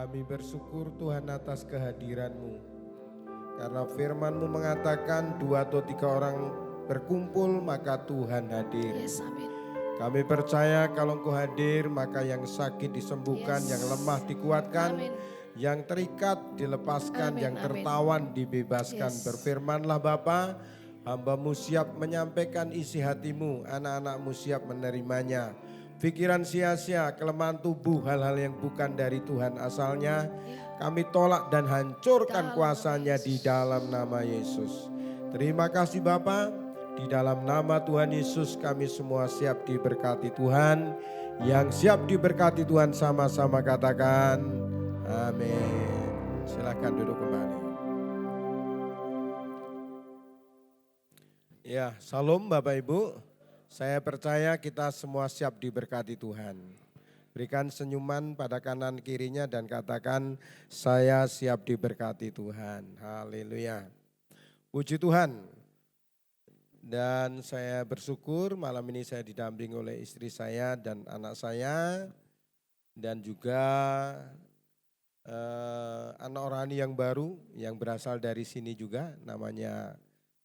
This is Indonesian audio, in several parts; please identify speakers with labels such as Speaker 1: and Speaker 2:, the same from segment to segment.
Speaker 1: Kami bersyukur Tuhan atas kehadiran-Mu. Karena firman-Mu mengatakan 2 atau 3 orang berkumpul maka Tuhan hadir.
Speaker 2: Yes, amin.
Speaker 1: Kami percaya kalau Engkau hadir maka yang sakit disembuhkan,
Speaker 2: Yes.
Speaker 1: yang lemah dikuatkan,
Speaker 2: Amin.
Speaker 1: yang terikat dilepaskan,
Speaker 2: Amin,
Speaker 1: yang
Speaker 2: amin.
Speaker 1: tertawan dibebaskan.
Speaker 2: Yes.
Speaker 1: Berfirmanlah Bapa, hamba-Mu siap menyampaikan isi hati-Mu, anak-anak-Mu siap menerimanya. Pikiran sia-sia, kelemahan tubuh, hal-hal yang bukan dari Tuhan asalnya, kami tolak dan hancurkan
Speaker 2: Dalam
Speaker 1: kuasanya
Speaker 2: nama
Speaker 1: di dalam nama Yesus. Terima kasih Bapa, di dalam nama Tuhan Yesus kami semua siap diberkati Tuhan. Yang siap diberkati Tuhan sama-sama katakan amin. Silakan duduk kembali. Ya, salam Bapak Ibu. Saya percaya kita semua siap diberkati Tuhan. Berikan senyuman pada kanan kirinya dan katakan saya siap diberkati Tuhan. Haleluya. Puji Tuhan. Dan saya bersyukur malam ini saya didampingi oleh istri saya dan anak saya. Dan juga anak rohani yang baru yang berasal dari sini juga namanya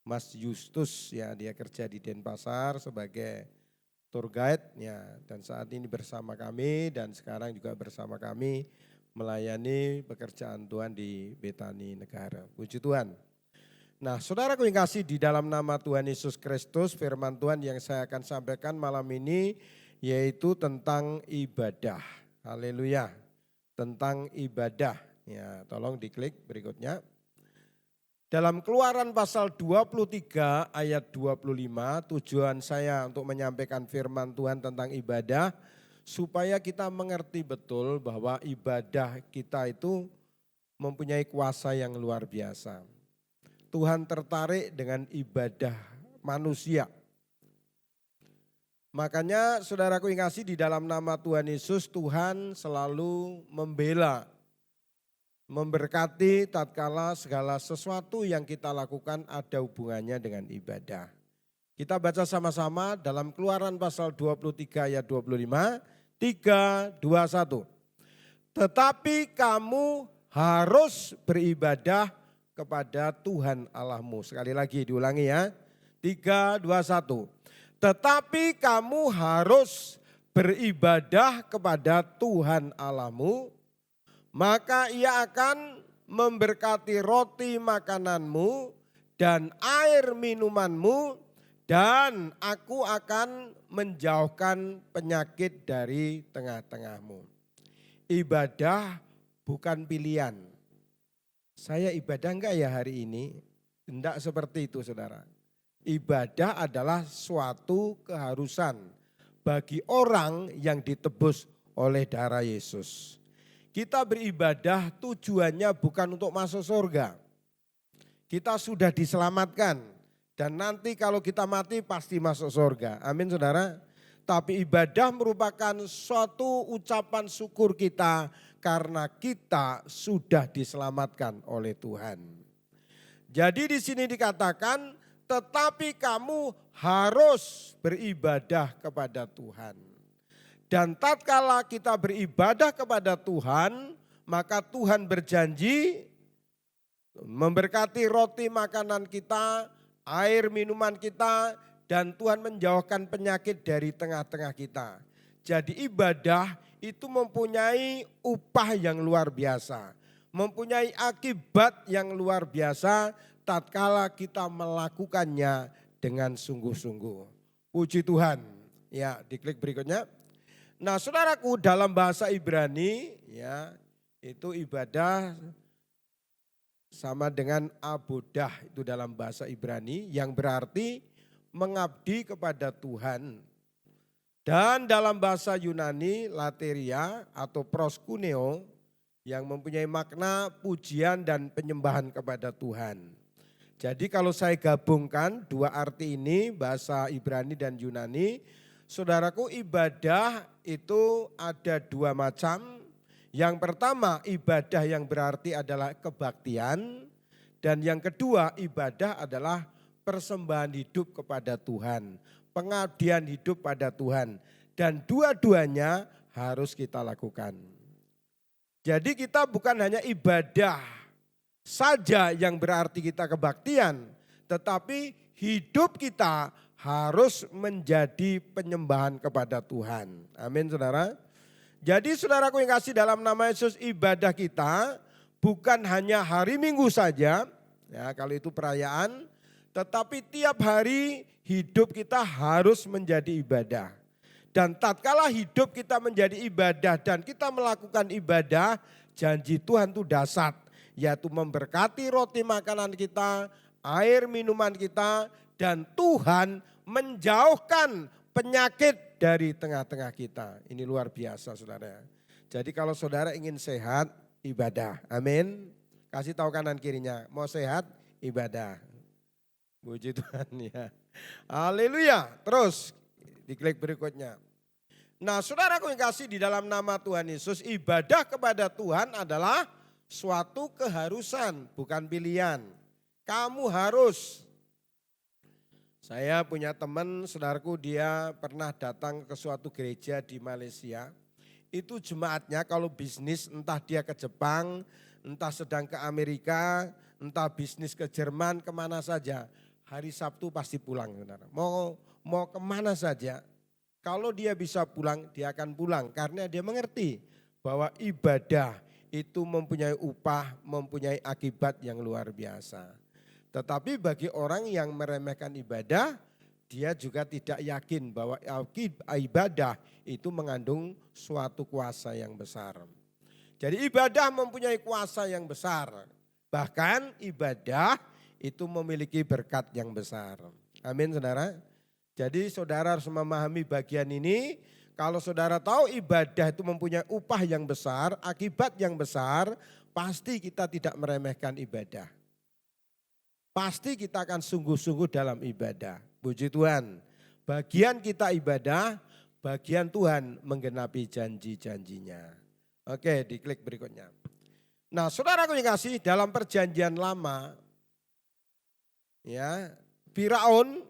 Speaker 1: Mas Justus ya, dia kerja di Denpasar sebagai tour guide ya, dan saat ini bersama kami dan sekarang juga bersama kami melayani pekerjaan Tuhan di Betani Negara. Puji Tuhan. Nah, saudaraku yang kasih, di dalam nama Tuhan Yesus Kristus, firman Tuhan yang saya akan sampaikan malam ini yaitu tentang ibadah. Haleluya. Tentang ibadah. Ya, tolong diklik berikutnya. Dalam Keluaran pasal 23 ayat 25, tujuan saya untuk menyampaikan firman Tuhan tentang ibadah supaya kita mengerti betul bahwa ibadah kita itu mempunyai kuasa yang luar biasa. Tuhan tertarik dengan ibadah manusia. Makanya saudaraku yang kasih, di dalam nama Tuhan Yesus, Tuhan selalu membela, memberkati tatkala segala sesuatu yang kita lakukan ada hubungannya dengan ibadah. Kita baca sama-sama dalam Keluaran pasal 23 ayat 25, 3, 2, 1. Tetapi kamu harus beribadah kepada Tuhan Allahmu. Sekali lagi diulangi ya. 3, 2, 1. Tetapi kamu harus beribadah kepada Tuhan Allahmu, maka ia akan memberkati roti makananmu dan air minumanmu, dan aku akan menjauhkan penyakit dari tengah-tengahmu. Ibadah bukan pilihan. Saya ibadah enggak ya hari ini? Enggak seperti itu saudara. Ibadah adalah suatu keharusan bagi orang yang ditebus oleh darah Yesus. Kita beribadah tujuannya bukan untuk masuk surga. Kita sudah diselamatkan dan nanti kalau kita mati pasti masuk surga. Amin saudara. Tapi ibadah merupakan suatu ucapan syukur kita karena kita sudah diselamatkan oleh Tuhan. Jadi di sini dikatakan tetapi kamu harus beribadah kepada Tuhan. Dan tatkala kita beribadah kepada Tuhan, maka Tuhan berjanji memberkati roti makanan kita, air minuman kita, dan Tuhan menjauhkan penyakit dari tengah-tengah kita. Jadi ibadah itu mempunyai upah yang luar biasa, mempunyai akibat yang luar biasa tatkala kita melakukannya dengan sungguh-sungguh. Puji Tuhan. Ya, diklik berikutnya. Nah saudaraku, dalam bahasa Ibrani ya itu ibadah sama dengan abodah, itu dalam bahasa Ibrani yang berarti mengabdi kepada Tuhan. Dan dalam bahasa Yunani lateria atau proskuneo yang mempunyai makna pujian dan penyembahan kepada Tuhan. Jadi kalau saya gabungkan dua arti ini, bahasa Ibrani dan Yunani, saudaraku, ibadah itu ada dua macam. Yang pertama ibadah yang berarti adalah kebaktian, dan yang kedua ibadah adalah persembahan hidup kepada Tuhan, pengabdian hidup pada Tuhan. Dan dua-duanya harus kita lakukan. Jadi kita bukan hanya ibadah saja yang berarti kita kebaktian, tetapi hidup kita harus menjadi penyembahan kepada Tuhan. Amin saudara. Jadi saudaraku yang kasih, dalam nama Yesus, ibadah kita bukan hanya hari Minggu saja, ya kalau itu perayaan, tetapi tiap hari hidup kita harus menjadi ibadah. Dan tatkala hidup kita menjadi ibadah dan kita melakukan ibadah, janji Tuhan itu dahsyat, yaitu memberkati roti makanan kita, air minuman kita, dan Tuhan menjauhkan penyakit dari tengah-tengah kita. Ini luar biasa saudara. Jadi kalau saudara ingin sehat, ibadah. Amin. Kasih tahu kanan kirinya, mau sehat, ibadah. Puji Tuhan ya. Haleluya. Terus diklik berikutnya. Nah saudaraku yang kasih, di dalam nama Tuhan Yesus, ibadah kepada Tuhan adalah suatu keharusan, bukan pilihan. Kamu harus. Saya punya teman, saudaraku, dia pernah datang ke suatu gereja di Malaysia. Itu jemaatnya kalau bisnis, entah dia ke Jepang, entah sedang ke Amerika, entah bisnis ke Jerman, kemana saja. Hari Sabtu pasti pulang, saudara. Mau kemana saja, kalau dia bisa pulang, dia akan pulang. Karena dia mengerti bahwa ibadah itu mempunyai upah, mempunyai akibat yang luar biasa. Tetapi bagi orang yang meremehkan ibadah, dia juga tidak yakin bahwa ibadah itu mengandung suatu kuasa yang besar. Jadi ibadah mempunyai kuasa yang besar. Bahkan ibadah itu memiliki berkat yang besar. Amin saudara. Jadi saudara harus memahami bagian ini. Kalau saudara tahu ibadah itu mempunyai upah yang besar, akibat yang besar, pasti kita tidak meremehkan ibadah. Pasti kita akan sungguh-sungguh dalam ibadah. Puji Tuhan. Bagian kita ibadah, bagian Tuhan menggenapi janji-janjinya. Oke, diklik berikutnya. Nah, saudaraku yang kasih, dalam perjanjian lama, ya, Firaun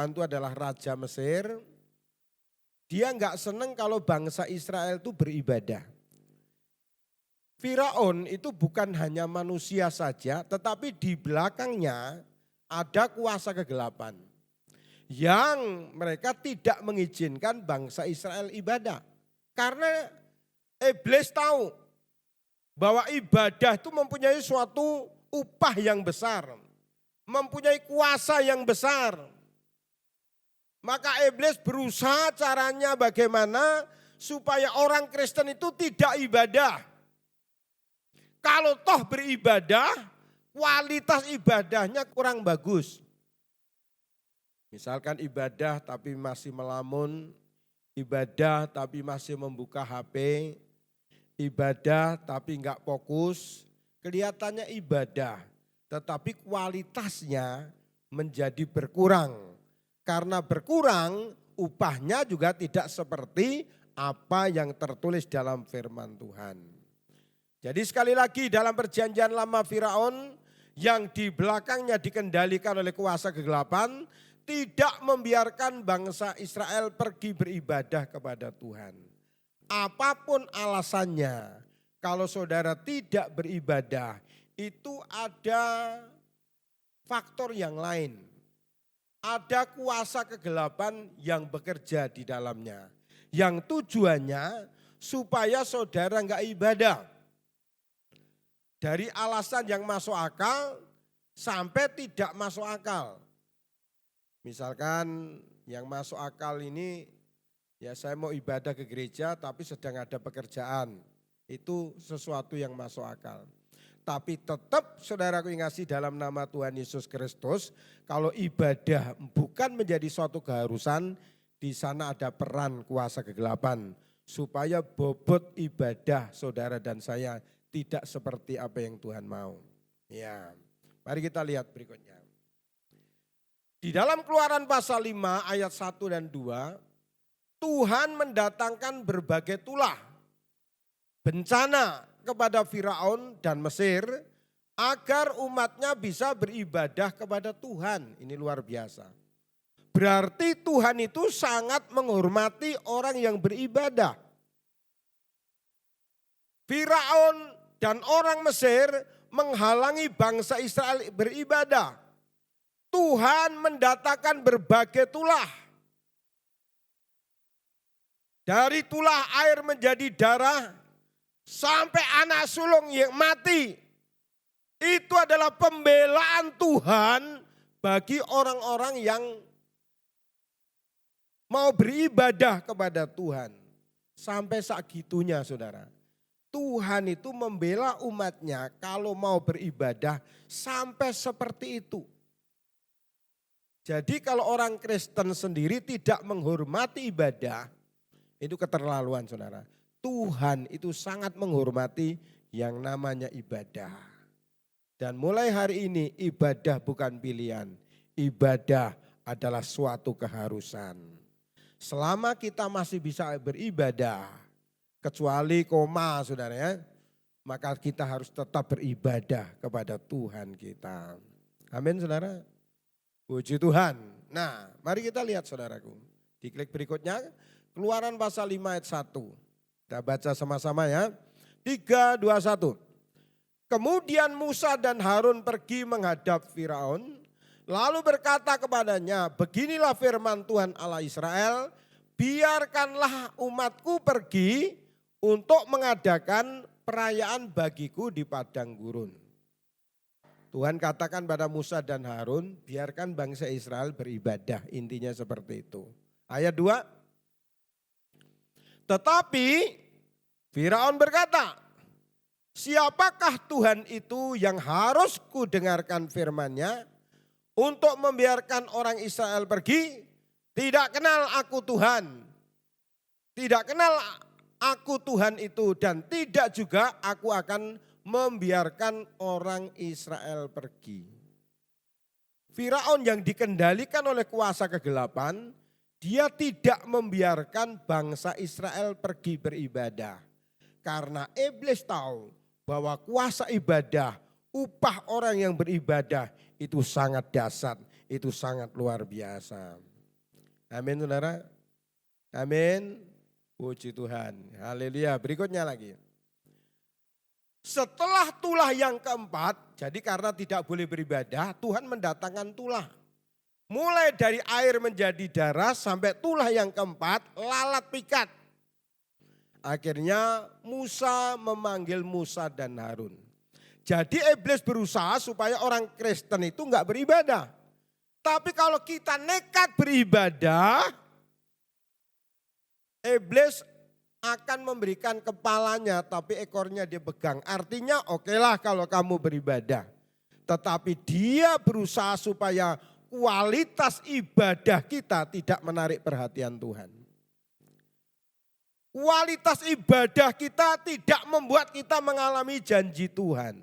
Speaker 1: itu adalah raja Mesir. Dia enggak senang kalau bangsa Israel itu beribadah. Firaun itu bukan hanya manusia saja, tetapi di belakangnya ada kuasa kegelapan yang mereka tidak mengizinkan bangsa Israel ibadah. Karena iblis tahu bahwa ibadah itu mempunyai suatu upah yang besar, mempunyai kuasa yang besar. Maka iblis berusaha caranya bagaimana supaya orang Kristen itu tidak ibadah. Kalau toh beribadah, kualitas ibadahnya kurang bagus. Misalkan ibadah tapi masih melamun, ibadah tapi masih membuka HP, ibadah tapi enggak fokus, kelihatannya ibadah, tetapi kualitasnya menjadi berkurang. Karena berkurang, upahnya juga tidak seperti apa yang tertulis dalam firman Tuhan. Jadi sekali lagi, dalam perjanjian lama Firaun yang di belakangnya dikendalikan oleh kuasa kegelapan, tidak membiarkan bangsa Israel pergi beribadah kepada Tuhan. Apapun alasannya, kalau saudara tidak beribadah, itu ada faktor yang lain. Ada kuasa kegelapan yang bekerja di dalamnya. Yang tujuannya supaya saudara enggak ibadah. Dari alasan yang masuk akal sampai tidak masuk akal. Misalkan yang masuk akal ini, ya saya mau ibadah ke gereja tapi sedang ada pekerjaan. Itu sesuatu yang masuk akal. Tapi tetap saudaraku yang kasih, dalam nama Tuhan Yesus Kristus, kalau ibadah bukan menjadi suatu keharusan, di sana ada peran kuasa kegelapan. Supaya bobot ibadah saudara dan saya tidak seperti apa yang Tuhan mau. Ya, mari kita lihat berikutnya. Di dalam Keluaran pasal 5 ayat 1 dan 2, Tuhan mendatangkan berbagai tulah, bencana kepada Firaun dan Mesir, agar umatnya bisa beribadah kepada Tuhan. Ini luar biasa. Berarti Tuhan itu sangat menghormati orang yang beribadah. Firaun dan orang Mesir menghalangi bangsa Israel beribadah. Tuhan mendatangkan berbagai tulah. Dari tulah air menjadi darah, sampai anak sulung yang mati. Itu adalah pembelaan Tuhan bagi orang-orang yang mau beribadah kepada Tuhan. Sampai segitunya saudara. Tuhan itu membela umatnya kalau mau beribadah sampai seperti itu. Jadi kalau orang Kristen sendiri tidak menghormati ibadah, itu keterlaluan saudara. Tuhan itu sangat menghormati yang namanya ibadah. Dan mulai hari ini ibadah bukan pilihan. Ibadah adalah suatu keharusan. Selama kita masih bisa beribadah, kecuali koma saudara ya, maka kita harus tetap beribadah kepada Tuhan kita. Amin saudara. Puji Tuhan. Nah mari kita lihat saudaraku. Di klik berikutnya, Keluaran pasal 5 ayat 1. Kita baca sama-sama ya. 3, 2, 1. Kemudian Musa dan Harun pergi menghadap Firaun, lalu berkata kepadanya, beginilah firman Tuhan Allah Israel, biarkanlah umatku pergi untuk mengadakan perayaan bagiku di padang gurun. Tuhan katakan pada Musa dan Harun, biarkan bangsa Israel beribadah, intinya seperti itu. Ayat 2, tetapi Firaun berkata, siapakah Tuhan itu yang harus kudengarkan firman-Nya untuk membiarkan orang Israel pergi? Tidak kenal aku Tuhan. Tidak kenal aku Tuhan itu dan tidak juga aku akan membiarkan orang Israel pergi. Firaun yang dikendalikan oleh kuasa kegelapan, dia tidak membiarkan bangsa Israel pergi beribadah. Karena iblis tahu bahwa kuasa ibadah, upah orang yang beribadah itu sangat dahsyat, itu sangat luar biasa. Amin saudara. Amin. Puji Tuhan. Haleluya. Berikutnya lagi. Setelah tulah yang keempat, jadi karena tidak boleh beribadah, Tuhan mendatangkan tulah. Mulai dari air menjadi darah sampai tulah yang keempat, lalat pikat. Akhirnya Musa memanggil Musa dan Harun. Jadi iblis berusaha supaya orang Kristen itu enggak beribadah. Tapi kalau kita nekat beribadah, iblis akan memberikan kepalanya tapi ekornya dia pegang. Artinya okelah kalau kamu beribadah. Tetapi dia berusaha supaya kualitas ibadah kita tidak menarik perhatian Tuhan. Kualitas ibadah kita tidak membuat kita mengalami janji Tuhan.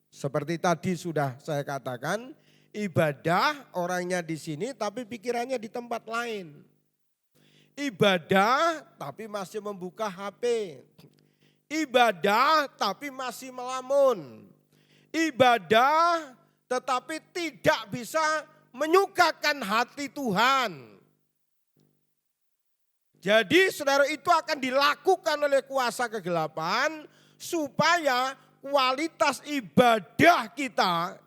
Speaker 1: Seperti tadi sudah saya katakan, ibadah orangnya di sini tapi pikirannya di tempat lain. Ibadah tapi masih membuka HP. Ibadah tapi masih melamun. Ibadah tetapi tidak bisa menyukakan hati Tuhan. Jadi saudara itu akan dilakukan oleh kuasa kegelapan supaya kualitas ibadah kita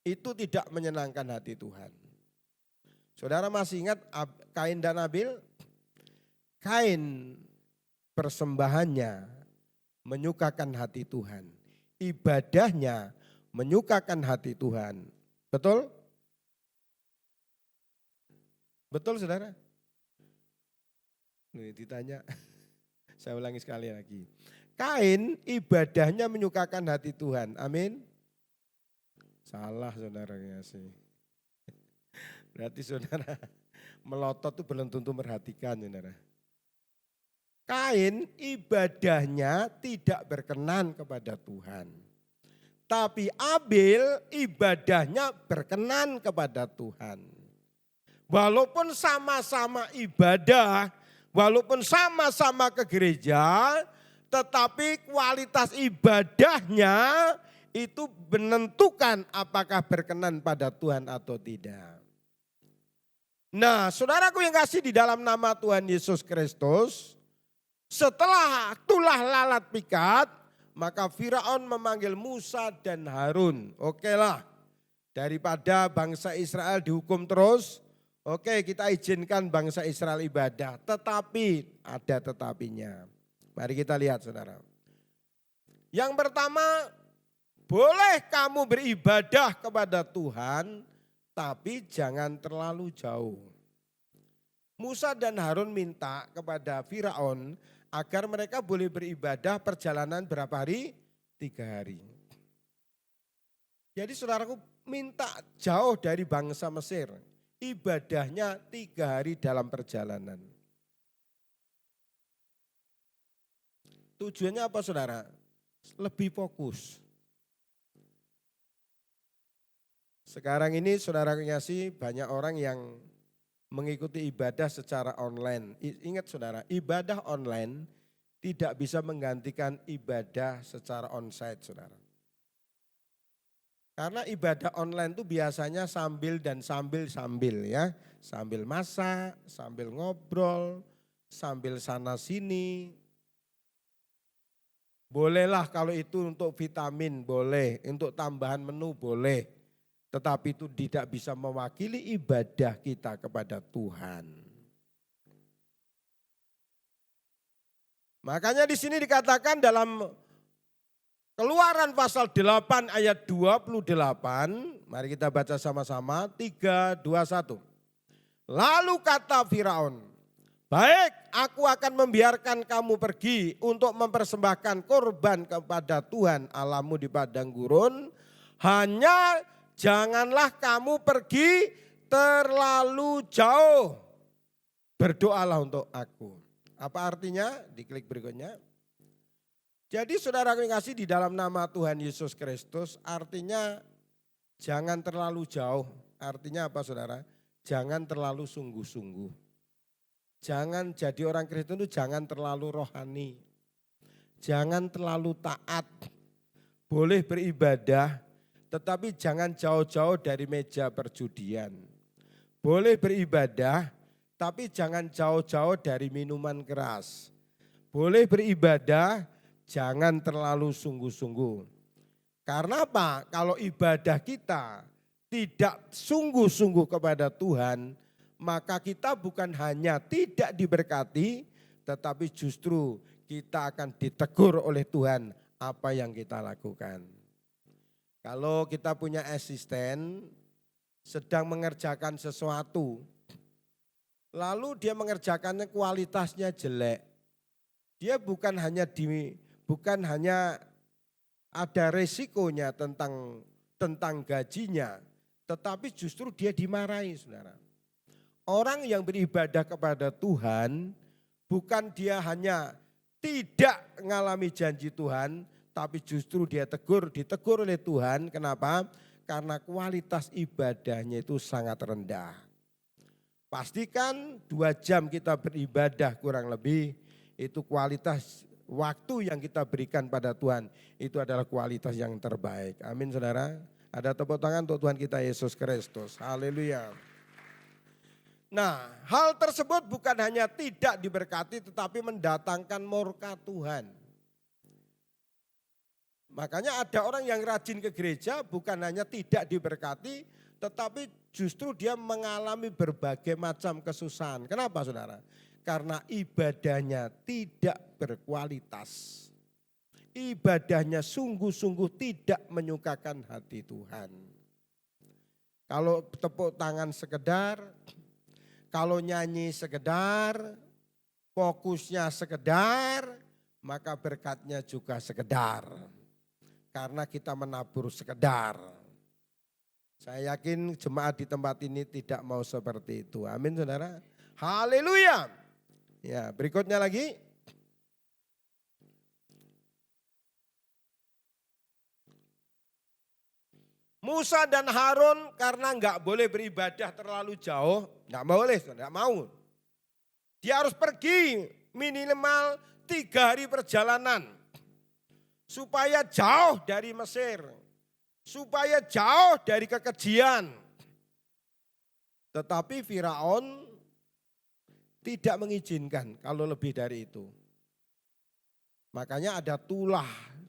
Speaker 1: itu tidak menyenangkan hati Tuhan. Saudara masih ingat Kain dan Abil? Kain persembahannya menyukakan hati Tuhan. Ibadahnya menyukakan hati Tuhan. Betul? Betul saudara? Nih ditanya, saya ulangi sekali lagi. Kain ibadahnya menyukakan hati Tuhan. Amin. Salah saudara sih. Berarti saudara melotot itu belum tentu merhatikan saudara. Kain ibadahnya tidak berkenan kepada Tuhan. Tapi Abil ibadahnya berkenan kepada Tuhan. Walaupun sama-sama ibadah, walaupun sama-sama ke gereja, tetapi kualitas ibadahnya itu menentukan apakah berkenan pada Tuhan atau tidak. Nah saudaraku yang kasih di dalam nama Tuhan Yesus Kristus, Setelah tulah lalat pikat, maka Firaun memanggil Musa dan Harun. Oke lah, daripada bangsa Israel dihukum terus, oke kita izinkan bangsa Israel ibadah. Tetapi ada tetapinya. Mari kita lihat saudara. Yang pertama, boleh kamu beribadah kepada Tuhan, tapi jangan terlalu jauh. Musa dan Harun minta kepada Firaun agar mereka boleh beribadah perjalanan berapa hari? 3 hari. Jadi saudaraku minta jauh dari bangsa Mesir. Ibadahnya 3 hari dalam perjalanan. Tujuannya apa saudara? Lebih fokus. Sekarang ini saudara kasih banyak orang yang mengikuti ibadah secara online. Ingat saudara, ibadah online tidak bisa menggantikan ibadah secara onsite saudara. Karena ibadah online itu biasanya sambil ya. Sambil masak, sambil ngobrol, sambil sana sini. Bolehlah kalau itu untuk vitamin boleh, untuk tambahan menu boleh. Tetapi itu tidak bisa mewakili ibadah kita kepada Tuhan. Makanya di sini dikatakan dalam Keluaran pasal 8 ayat 28, mari kita baca sama-sama, 3, 2, 1. Lalu kata Firaun, baik aku akan membiarkan kamu pergi untuk mempersembahkan korban kepada Tuhan Allahmu di padang gurun, hanya janganlah kamu pergi terlalu jauh. Berdoalah untuk aku. Apa artinya? Diklik berikutnya. Jadi saudara kasih di dalam nama Tuhan Yesus Kristus artinya jangan terlalu jauh. Artinya apa saudara? Jangan terlalu sungguh-sungguh. Jangan jadi orang Kristen itu jangan terlalu rohani. Jangan terlalu taat. Boleh beribadah tetapi jangan jauh-jauh dari meja perjudian. Boleh beribadah tapi jangan jauh-jauh dari minuman keras. Boleh beribadah, jangan terlalu sungguh-sungguh. Karena apa? Kalau ibadah kita tidak sungguh-sungguh kepada Tuhan, maka kita bukan hanya tidak diberkati, tetapi justru kita akan ditegur oleh Tuhan apa yang kita lakukan. Kalau kita punya asisten, sedang mengerjakan sesuatu, lalu dia mengerjakannya kualitasnya jelek, dia bukan hanya ada resikonya tentang gajinya, tetapi justru dia dimarahi saudara. Orang yang beribadah kepada Tuhan, bukan dia hanya tidak mengalami janji Tuhan, tapi justru dia ditegur oleh Tuhan. Kenapa? Karena kualitas ibadahnya itu sangat rendah. Pastikan 2 jam kita beribadah kurang lebih, itu kualitas waktu yang kita berikan pada Tuhan, itu adalah kualitas yang terbaik. Amin saudara. Ada tepuk tangan untuk Tuhan kita Yesus Kristus. Haleluya. Nah, hal tersebut bukan hanya tidak diberkati tetapi mendatangkan murka Tuhan. Makanya ada orang yang rajin ke gereja bukan hanya tidak diberkati tetapi justru dia mengalami berbagai macam kesusahan. Kenapa saudara? Karena ibadahnya tidak berkualitas. Ibadahnya sungguh-sungguh tidak menyukakan hati Tuhan. Kalau tepuk tangan sekedar, kalau nyanyi sekedar, fokusnya sekedar, maka berkatnya juga sekedar. Karena kita menabur sekedar. Saya yakin jemaat di tempat ini tidak mau seperti itu. Amin saudara. Haleluya. Ya, berikutnya lagi. Musa dan Harun karena enggak boleh beribadah terlalu jauh, enggak boleh, enggak mau. Dia harus pergi minimal 3 hari perjalanan. Supaya jauh dari Mesir, supaya jauh dari kekejian. Tetapi Firaun tidak mengizinkan kalau lebih dari itu. Makanya ada tulah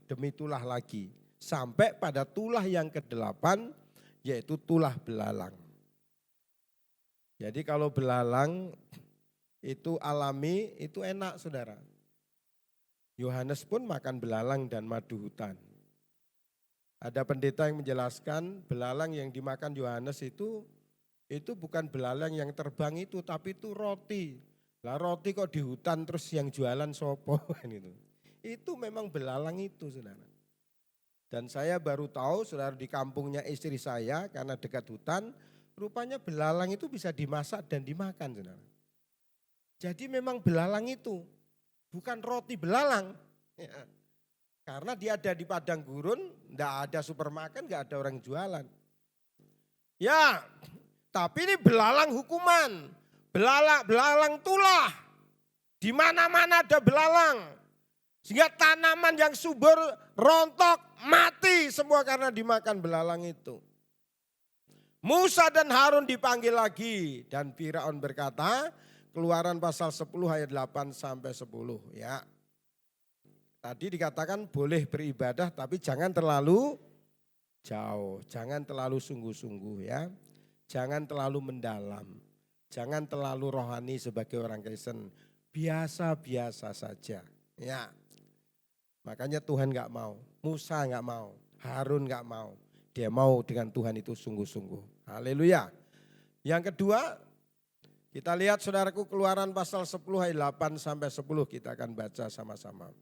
Speaker 1: demi tulah lagi. Sampai pada tulah yang ke-8 yaitu tulah belalang. Jadi kalau belalang itu alami, itu enak saudara. Yohanes pun makan belalang dan madu hutan. Ada pendeta yang menjelaskan belalang yang dimakan Yohanes itu bukan belalang yang terbang itu, tapi itu roti. Lah roti kok di hutan terus yang jualan sopo itu. Itu memang belalang itu saudara. Dan saya baru tahu saudara di kampungnya istri saya karena dekat hutan, rupanya belalang itu bisa dimasak dan dimakan saudara. Jadi memang belalang itu bukan roti belalang. Ya. Karena dia ada di padang gurun, enggak ada supermarket, enggak ada orang jualan. Ya, tapi ini belalang hukuman, belalang tulah. Di mana-mana ada belalang. Sehingga tanaman yang subur rontok, mati semua karena dimakan belalang itu. Musa dan Harun dipanggil lagi dan Firaun berkata, Keluaran pasal 10 ayat 8 sampai 10 ya. Tadi dikatakan boleh beribadah tapi jangan terlalu jauh, jangan terlalu sungguh-sungguh ya. Jangan terlalu mendalam, jangan terlalu rohani sebagai orang Kristen. Biasa-biasa saja ya. Makanya Tuhan gak mau, Musa gak mau, Harun gak mau. Dia mau dengan Tuhan itu sungguh-sungguh. Haleluya. Yang kedua, kita lihat saudaraku Keluaran pasal 10 ayat 8 sampai 10 kita akan baca sama-sama.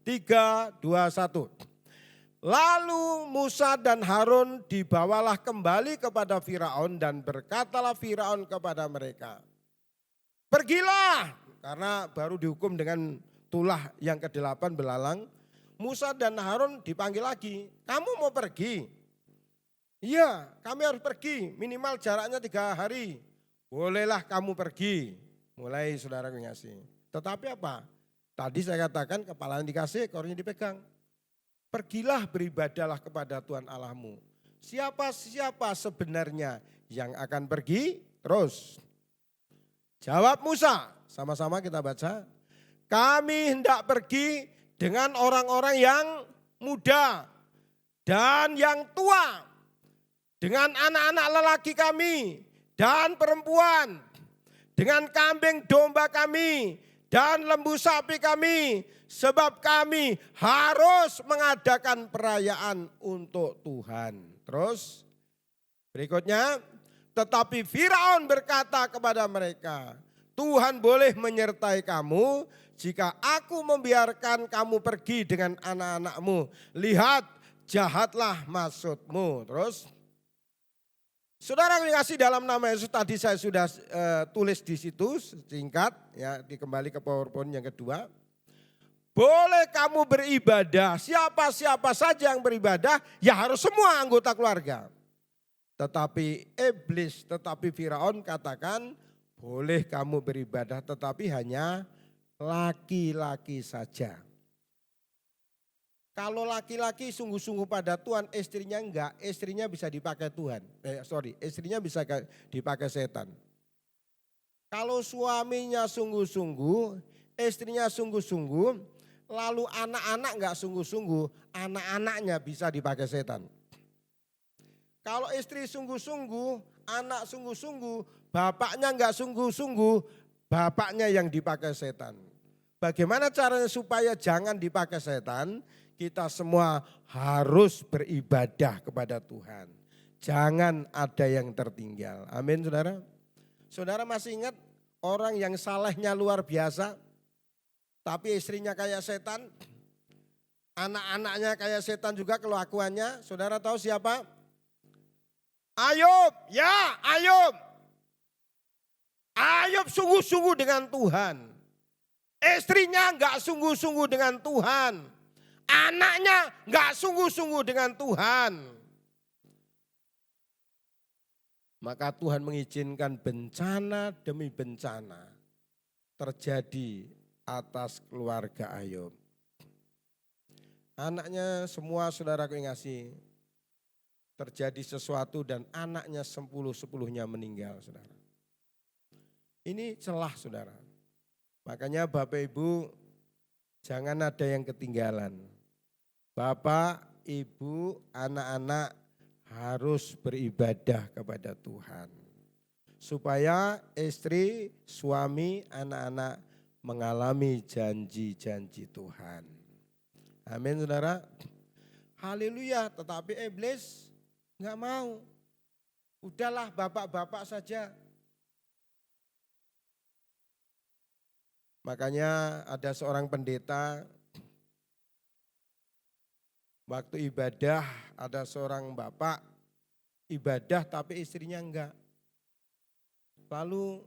Speaker 1: 3, 2, 1. Lalu Musa dan Harun dibawalah kembali kepada Firaun dan berkatalah Firaun kepada mereka. Pergilah, karena baru dihukum dengan tulah yang ke-8 belalang. Musa dan Harun dipanggil lagi, kamu mau pergi? Iya, kami harus pergi, minimal jaraknya 3 hari. Bolehlah kamu pergi, mulai saudara ngasih. Tetapi apa? Tadi saya katakan kepala yang dikasih, ekornya dipegang. Pergilah beribadahlah kepada Tuhan Allahmu. Siapa sebenarnya yang akan pergi? Terus. Jawab Musa, sama-sama kita baca. Kami hendak pergi dengan orang-orang yang muda dan yang tua. Dengan anak-anak lelaki kami dan perempuan. Dengan kambing domba kami dan lembu sapi kami, sebab kami harus mengadakan perayaan untuk Tuhan. Terus berikutnya, tetapi Firaun berkata kepada mereka, Tuhan boleh menyertai kamu jika aku membiarkan kamu pergi dengan anak-anakmu. Lihat, jahatlah maksudmu. Terus, saudara yang dikasih dalam nama Yesus tadi saya sudah tulis di situ singkat ya, dikembali ke PowerPoint yang kedua. Boleh kamu beribadah, siapa-siapa saja yang beribadah ya harus semua anggota keluarga. Tetapi Firaun katakan boleh kamu beribadah tetapi hanya laki-laki saja. Kalau laki-laki sungguh-sungguh pada Tuhan, istrinya enggak, istrinya bisa dipakai Tuhan. Istrinya bisa dipakai setan. Kalau suaminya sungguh-sungguh, istrinya sungguh-sungguh, lalu anak-anak enggak sungguh-sungguh, anak-anaknya bisa dipakai setan. Kalau istri sungguh-sungguh, anak sungguh-sungguh, bapaknya enggak sungguh-sungguh, bapaknya yang dipakai setan. Bagaimana caranya supaya jangan dipakai setan? Kita semua harus beribadah kepada Tuhan. Jangan ada yang tertinggal. Amin saudara. Saudara masih ingat orang yang salehnya luar biasa, tapi istrinya kayak setan? Anak-anaknya kayak setan juga kelakuannya. Saudara tahu siapa? Ayub, ya Ayub. Ayub sungguh-sungguh dengan Tuhan. Istrinya enggak sungguh-sungguh dengan Tuhan. Anaknya enggak sungguh-sungguh dengan Tuhan. Maka Tuhan mengizinkan bencana demi bencana terjadi atas keluarga Ayub. Anaknya semua saudaraku yang ngasih terjadi sesuatu dan anaknya 10-10-nya meninggal saudara. Ini celah saudara. Makanya Bapak Ibu Jangan ada yang ketinggalan. Bapak, ibu, anak-anak harus beribadah kepada Tuhan. Supaya istri, suami, anak-anak mengalami janji-janji Tuhan. Amin saudara. Haleluya, tetapi iblis enggak mau. Udahlah bapak-bapak saja. Makanya ada seorang pendeta, waktu ibadah ada seorang bapak ibadah tapi istrinya enggak. Lalu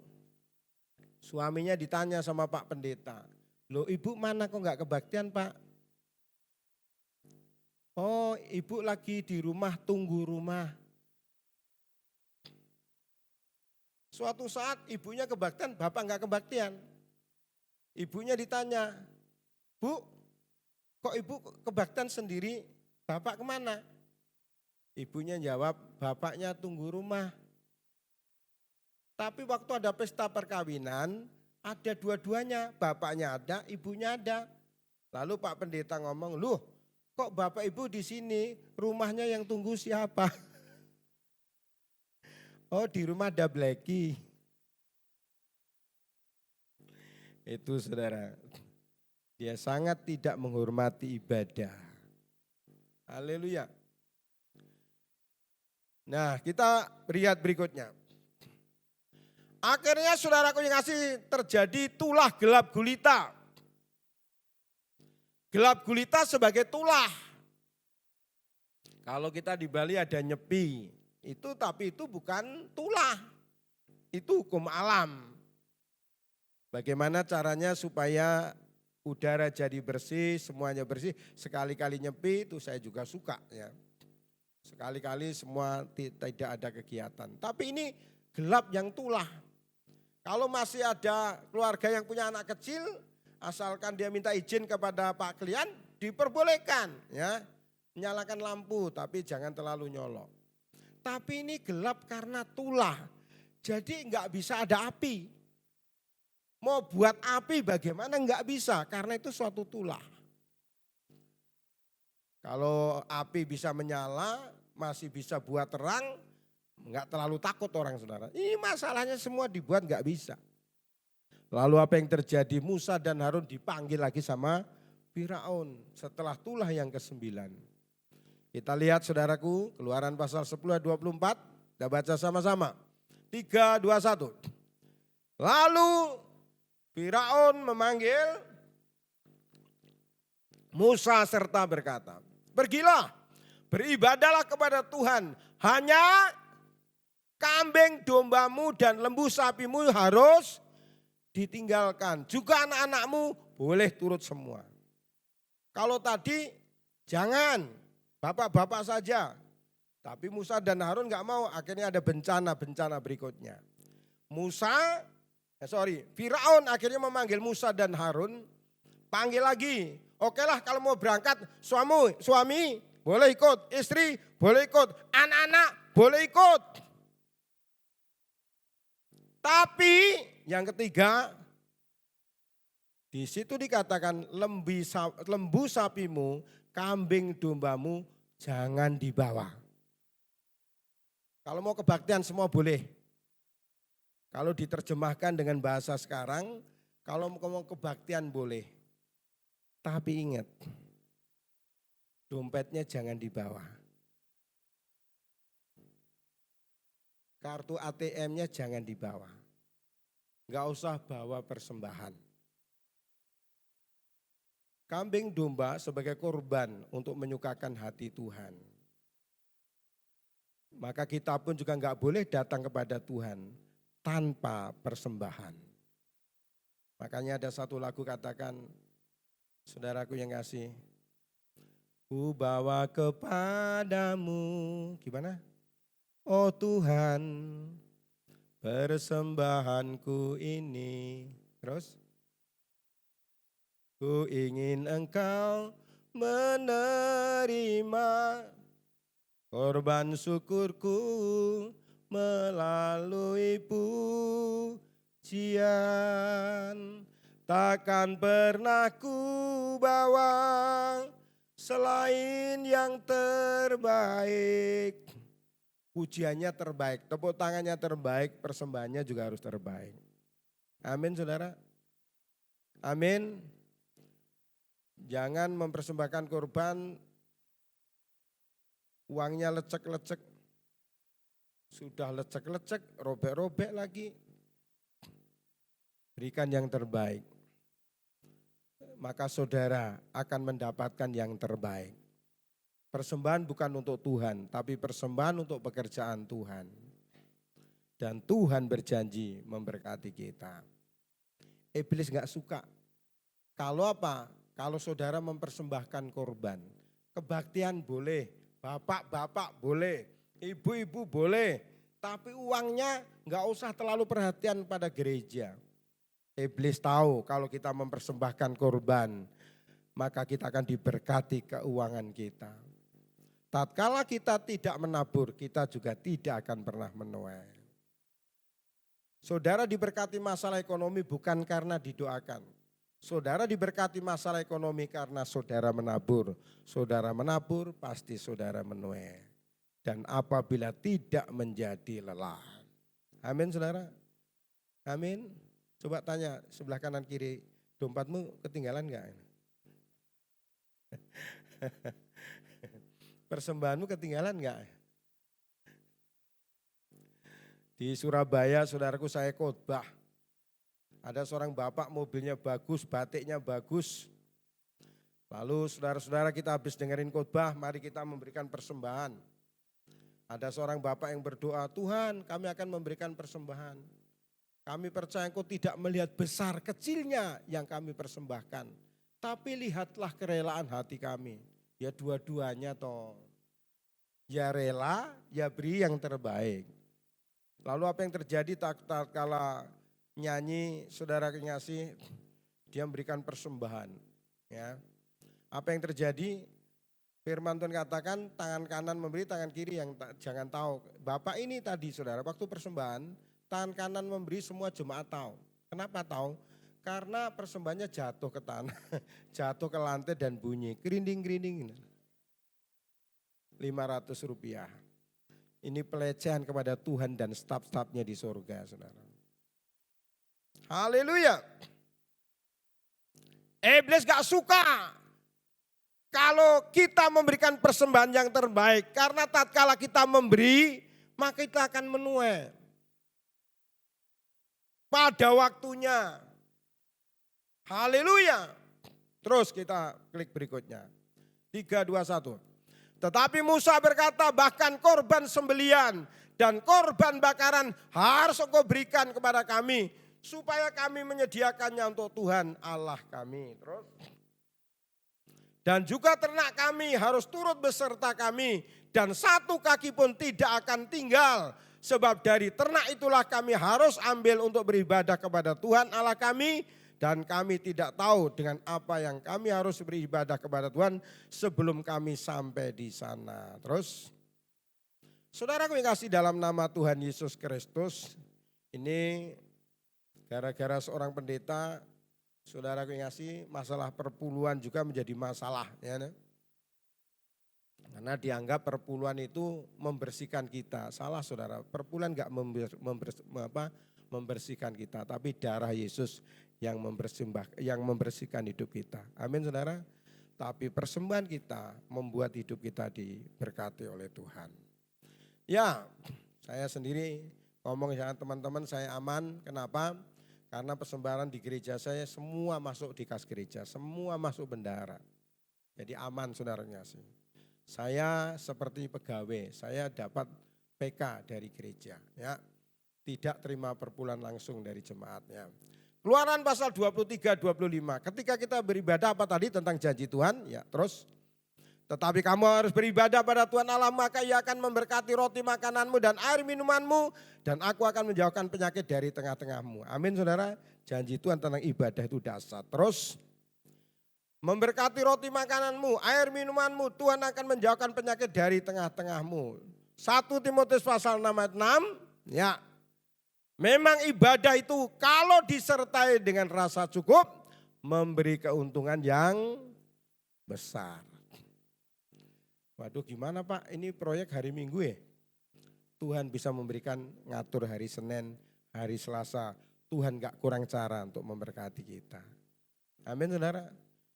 Speaker 1: suaminya ditanya sama Pak Pendeta, loh ibu mana kok enggak kebaktian Pak? Oh ibu lagi di rumah tunggu rumah. Suatu saat ibunya kebaktian, bapak enggak kebaktian. Ibunya ditanya, Bu, kok ibu kebaktian sendiri, bapak kemana? Ibunya jawab, bapaknya tunggu rumah. Tapi waktu ada pesta perkawinan, ada dua-duanya, bapaknya ada, ibunya ada. Lalu Pak Pendeta ngomong, loh kok bapak ibu di sini, rumahnya yang tunggu siapa? Oh di rumah ada Blacky. Itu saudara, dia sangat tidak menghormati ibadah. Haleluya. Nah kita lihat berikutnya. Akhirnya saudaraku yang kasih terjadi tulah gelap gulita. Gelap gulita sebagai tulah. Kalau kita di Bali ada nyepi, tapi itu bukan tulah. Itu hukum alam. Bagaimana caranya supaya udara jadi bersih, semuanya bersih. Sekali-kali nyepi itu saya juga suka ya. Sekali-kali semua tidak ada kegiatan. Tapi ini gelap yang tulah. Kalau masih ada keluarga yang punya anak kecil, asalkan dia minta izin kepada Pak Klien, diperbolehkan ya. Menyalakan lampu tapi jangan terlalu nyolok. Tapi ini gelap karena tulah. Jadi enggak bisa ada api. Mau buat api bagaimana enggak bisa karena itu suatu tulah. Kalau api bisa menyala, masih bisa buat terang, enggak terlalu takut orang saudara. Ini masalahnya semua dibuat enggak bisa. Lalu apa yang terjadi? Musa dan Harun dipanggil lagi sama Firaun setelah tulah yang ke-9. Kita lihat saudaraku, Keluaran pasal 10 ayat 24, kita baca sama-sama. 3, 2, 1. Lalu Firaun memanggil Musa serta berkata, pergilah, beribadahlah kepada Tuhan, hanya kambing dombamu dan lembu sapimu harus ditinggalkan. Juga anak-anakmu boleh turut semua. Kalau tadi jangan, bapak-bapak saja. Tapi Musa dan Harun enggak mau, akhirnya ada bencana berikutnya. Firaun akhirnya memanggil Musa dan Harun, panggil lagi. Oke lah kalau mau berangkat suami boleh ikut, istri boleh ikut, anak-anak boleh ikut. Tapi yang ketiga, di situ dikatakan lembu sapimu, kambing dombamu jangan dibawa. Kalau mau kebaktian semua boleh. Kalau diterjemahkan dengan bahasa sekarang, kalau mau kebaktian boleh. Tapi ingat, dompetnya jangan dibawa. Kartu ATM-nya jangan dibawa. Enggak usah bawa persembahan. Kambing domba sebagai korban untuk menyukakan hati Tuhan. Maka kita pun juga enggak boleh datang kepada Tuhan tanpa persembahan. Makanya ada satu lagu katakan, saudaraku yang kasih, ku bawa kepadamu, gimana? Oh Tuhan, persembahanku ini. Terus, ku ingin Engkau menerima korban syukurku melalui pujian. takkan pernah ku bawa selain yang terbaik. Pujiannya terbaik, tepuk tangannya terbaik, persembahannya juga harus terbaik. Amin saudara. Amin. Jangan mempersembahkan korban, uangnya lecek-lecek. Sudah lecek-lecek, robek-robek lagi. Berikan yang terbaik. Maka saudara akan mendapatkan yang terbaik. Persembahan bukan untuk Tuhan, tapi persembahan untuk pekerjaan Tuhan. Dan Tuhan berjanji memberkati kita. Iblis gak suka. Kalau apa? Kalau saudara mempersembahkan korban. Kebaktian boleh, bapak-bapak boleh, ibu-ibu boleh. Tapi uangnya gak usah terlalu perhatian pada gereja. Iblis tahu kalau kita mempersembahkan korban, maka kita akan diberkati keuangan kita. Tatkala kita tidak menabur, kita juga tidak akan pernah menuai. Saudara diberkati masalah ekonomi bukan karena didoakan. Saudara diberkati masalah ekonomi karena saudara menabur. Saudara menabur pasti saudara menuai. Dan apabila tidak menjadi lelah. Amin saudara. Amin. Coba tanya sebelah kanan kiri, dompetmu ketinggalan enggak? Persembahanmu ketinggalan enggak? Di Surabaya saudaraku saya khotbah. Ada seorang bapak mobilnya bagus, batiknya bagus. Lalu saudara-saudara kita habis dengerin khotbah, mari kita memberikan persembahan. Ada seorang bapak yang berdoa, Tuhan kami akan memberikan persembahan. Kami percaya Engkau tidak melihat besar kecilnya yang kami persembahkan. Tapi lihatlah kerelaan hati kami. Ya dua-duanya toh. Ya rela, ya beri yang terbaik. Lalu apa yang terjadi tatkala nyanyi saudara ngasih, dia memberikan persembahan. Ya. Apa yang terjadi? Firman Tuhan katakan tangan kanan memberi, tangan kiri yang jangan tahu. Bapak ini tadi saudara waktu persembahan, tangan kanan memberi semua jemaat tahu. Kenapa tahu? Karena persembahannya jatuh ke tanah, jatuh ke lantai dan bunyi kerinding-kerinding. 500 rupiah. Ini pelecehan kepada Tuhan dan staf-stafnya di surga saudara. Haleluya. Iblis gak suka kalau kita memberikan persembahan yang terbaik. Karena tatkala kita memberi, maka kita akan menuai. Pada waktunya. Haleluya. Terus kita klik berikutnya. 3, 2, 1. Tetapi Musa berkata bahkan korban sembelian dan korban bakaran harus engkau berikan kepada kami. Supaya kami menyediakannya untuk Tuhan Allah kami. Terus. Dan juga ternak kami harus turut beserta kami. Dan satu kaki pun tidak akan tinggal. Sebab dari ternak itulah kami harus ambil untuk beribadah kepada Tuhan Allah kami. Dan kami tidak tahu dengan apa yang kami harus beribadah kepada Tuhan sebelum kami sampai di sana. Terus, saudaraku yang kasih dalam nama Tuhan Yesus Kristus, ini gara-gara seorang pendeta, saudaraku yang kasih masalah perpuluhan juga menjadi masalah. Ya, karena dianggap perpuluhan itu membersihkan kita. Salah saudara, perpuluhan enggak membersihkan kita, tapi darah Yesus yang membersihkan hidup kita. Amin saudara. Tapi persembahan kita membuat hidup kita diberkati oleh Tuhan. Ya, saya sendiri ngomong sama teman-teman saya aman. Kenapa? Karena persembahan di gereja saya semua masuk di kas gereja, semua masuk bendahara. Jadi aman saudaranya sih. Saya seperti pegawai, saya dapat PK dari gereja, ya. Tidak terima perpuluhan langsung dari jemaatnya. Keluaran pasal 23, 25. Ketika kita beribadah apa tadi tentang janji Tuhan, ya terus. Tetapi kamu harus beribadah pada Tuhan Allah, maka Ia akan memberkati roti makananmu dan air minumanmu, dan aku akan menjauhkan penyakit dari tengah-tengahmu. Amin saudara, janji Tuhan tentang ibadah itu dasar. Terus, memberkati roti makananmu, air minumanmu, Tuhan akan menjauhkan penyakit dari tengah-tengahmu. 1 Timotius pasal 6 ayat 6, ya. Memang ibadah itu kalau disertai dengan rasa cukup, memberi keuntungan yang besar. Waduh gimana Pak, ini proyek hari Minggu ya? Tuhan bisa memberikan ngatur hari Senin, hari Selasa. Tuhan gak kurang cara untuk memberkati kita. Amin saudara.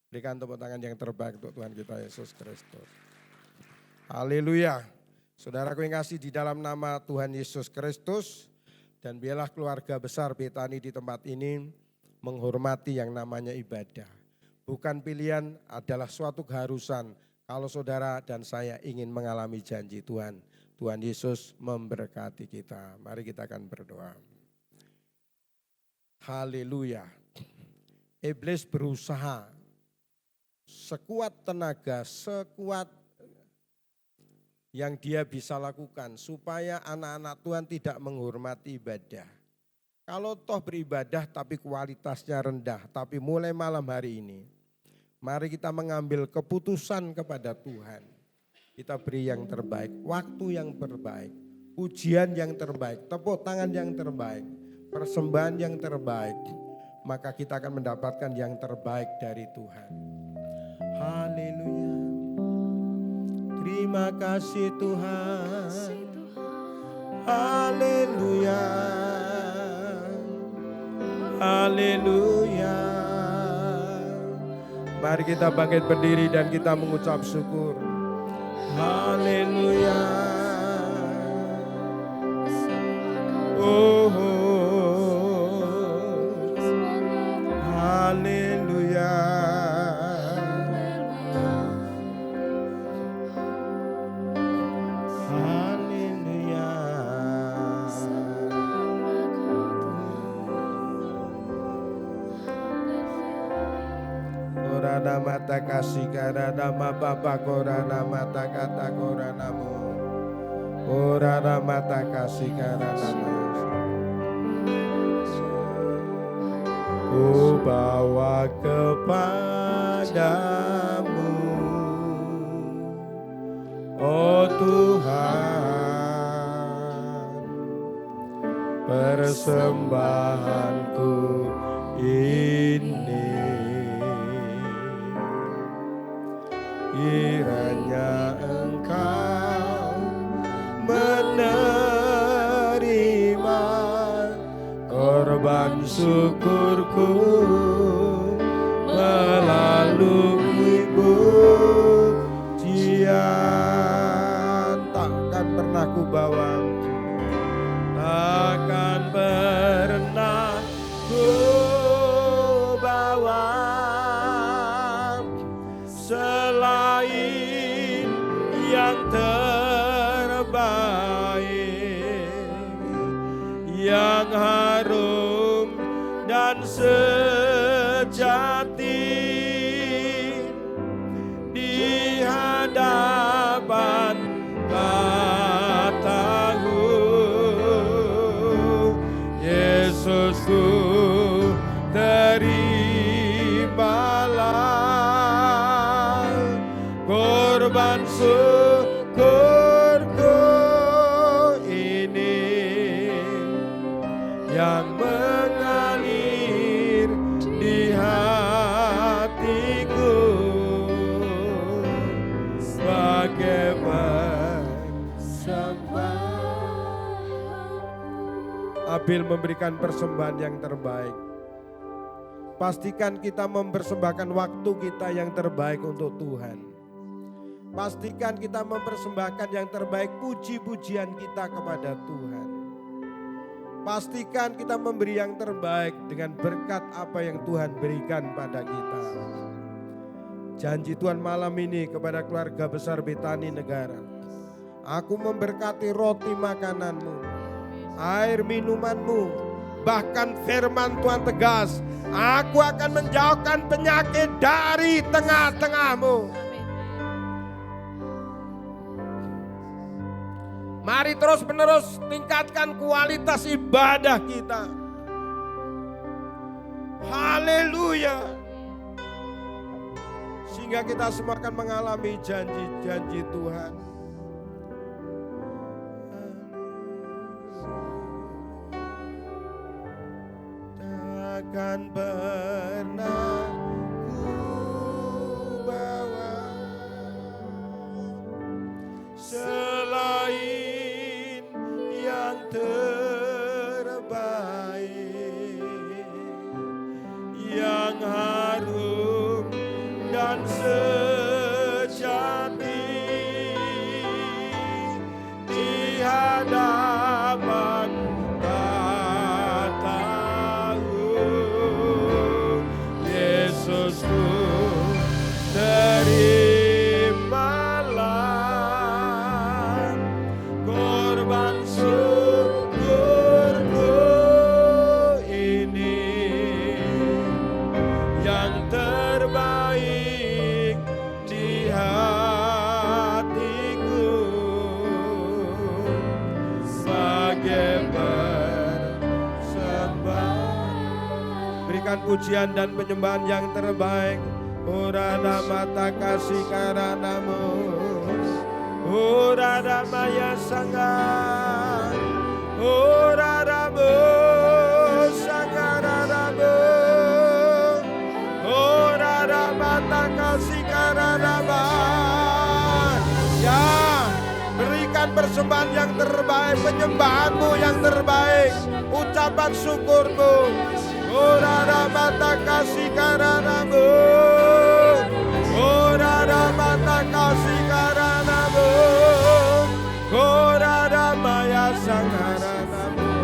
Speaker 1: Berikan tepuk tangan yang terbaik untuk Tuhan kita Yesus Kristus. Haleluya. Saudaraku yang kasih di dalam nama Tuhan Yesus Kristus. Dan biarlah keluarga besar Betani di tempat ini menghormati yang namanya ibadah. Bukan pilihan, adalah suatu keharusan kalau saudara dan saya ingin mengalami janji Tuhan. Tuhan Yesus memberkati kita. Mari kita akan berdoa. Haleluya. Iblis berusaha sekuat tenaga, sekuat yang dia bisa lakukan supaya anak-anak Tuhan tidak menghormati ibadah. Kalau toh beribadah tapi kualitasnya rendah, tapi mulai malam hari ini, mari kita mengambil keputusan kepada Tuhan. Kita beri yang terbaik, waktu yang terbaik, pujian yang terbaik, tepuk tangan yang terbaik, persembahan yang terbaik. Maka kita akan mendapatkan yang terbaik dari Tuhan. Haleluya. Terima kasih Tuhan. Haleluya. Haleluya. Mari kita bangkit berdiri dan kita mengucap syukur. Haleluya. Oh, haleluya. Haleluya. Korana mata kasih karana bapa korana mata kata koranamu. Korana mata kasih karana. Ku bawa kepadamu, oh Tuhan, persembahanku ini. Kiranya Engkau menerima korban syukurku melalui pujian. Takkan pernah ku bawa, takkan pernah ku bawa selain yang terbaik, yang harum dan sejati di hadapan Katamu. Yesusku, terimalah korban syukurku ini yang mengalir di hatiku sebagai persembahan. Abel memberikan persembahan yang terbaik. Pastikan kita mempersembahkan waktu kita yang terbaik untuk Tuhan. Pastikan kita mempersembahkan yang terbaik puji-pujian kita kepada Tuhan. Pastikan kita memberi yang terbaik dengan berkat apa yang Tuhan berikan pada kita. Janji Tuhan malam ini kepada keluarga besar Betani Negara. Aku memberkati roti makananmu, air minumanmu, bahkan firman Tuhan tegas, aku akan menjauhkan penyakit dari tengah-tengahmu. Mari terus menerus tingkatkan kualitas ibadah kita. Haleluya. Sehingga kita semua akan mengalami janji-janji Tuhan. Takkan pernah Yesusku, terimalah korban syukurku ini, yang terbaik di hatiku, sebagai persembahan. Berikan pujian dan penyembahan yang terbaik. Urada mata kasih karanamu, urada maya sangat, uradamu sangaradamu, urada mata kasih karanamu. Ya, berikan persembahan yang terbaik, penyembahanmu yang terbaik, ucapan syukurmu. Urada mata kasih karanamu, urada mata kasih karanamu, urada maya sangaranamu.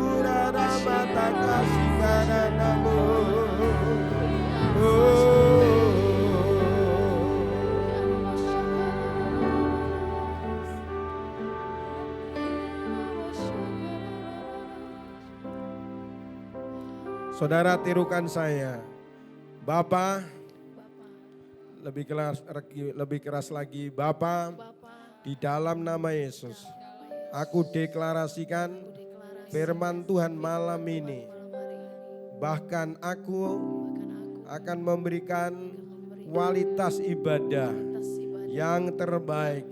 Speaker 1: Urada mata kasih karanamu. Saudara, tirukan saya. Bapa, lebih keras lagi. Bapa, di dalam nama Yesus, aku deklarasikan firman Tuhan malam ini. Bahkan aku akan memberikan kualitas ibadah yang terbaik,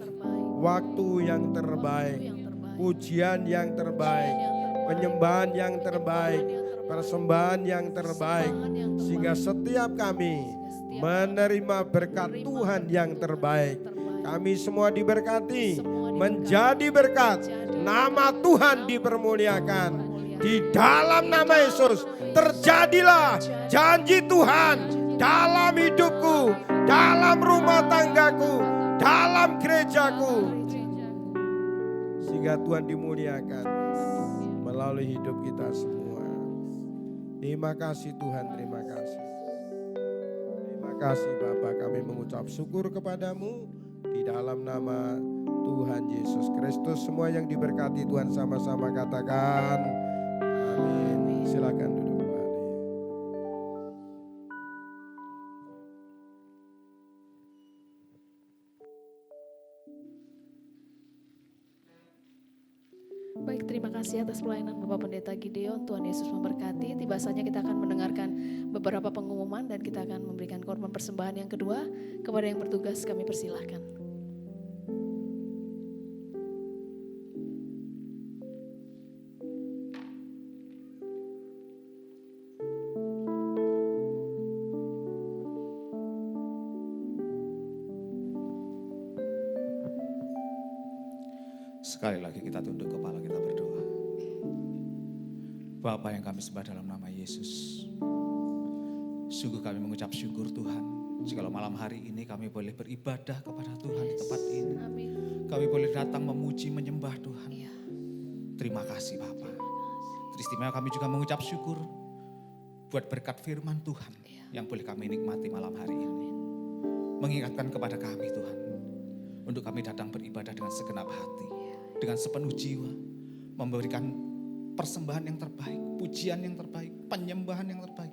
Speaker 1: waktu yang terbaik, pujian yang terbaik, penyembahan yang terbaik, persembahan yang terbaik, sehingga setiap kami menerima berkat Tuhan yang terbaik. Kami semua diberkati, menjadi berkat, nama Tuhan dipermuliakan. Di dalam nama Yesus terjadilah janji Tuhan dalam hidupku, dalam rumah tanggaku, dalam gerejaku, sehingga Tuhan dimuliakan melalui hidup kita semua. Terima kasih Tuhan, terima kasih. Terima kasih Bapa, kami mengucap syukur kepadamu di dalam nama Tuhan Yesus Kristus. Semua yang diberkati Tuhan sama-sama katakan amin. Silakan duduk kembali.
Speaker 2: Baik, terima kasih atas pelayanan Bapak Pendeta Gideon. Tuhan Yesus memberkati. Tiba saatnya kita akan mendengarkan beberapa pengumuman dan kita akan memberikan korban persembahan yang kedua. Kepada yang bertugas kami persilahkan.
Speaker 3: Sekali lagi kita tunduk kepala, kita berdoa. Bapa yang kami sembah dalam nama Yesus, sungguh kami mengucap syukur Tuhan, jikalau malam hari ini kami boleh beribadah kepada Tuhan di tempat ini.
Speaker 2: Amin.
Speaker 3: Kami boleh datang memuji, menyembah Tuhan.
Speaker 2: Ya.
Speaker 3: Terima kasih Bapa. Teristimewa kami juga mengucap syukur buat berkat firman Tuhan yang boleh kami nikmati malam hari ini. Mengingatkan kepada kami Tuhan, untuk kami datang beribadah dengan segenap hati, dengan sepenuh jiwa, memberikan persembahan yang terbaik, pujian yang terbaik, penyembahan yang terbaik,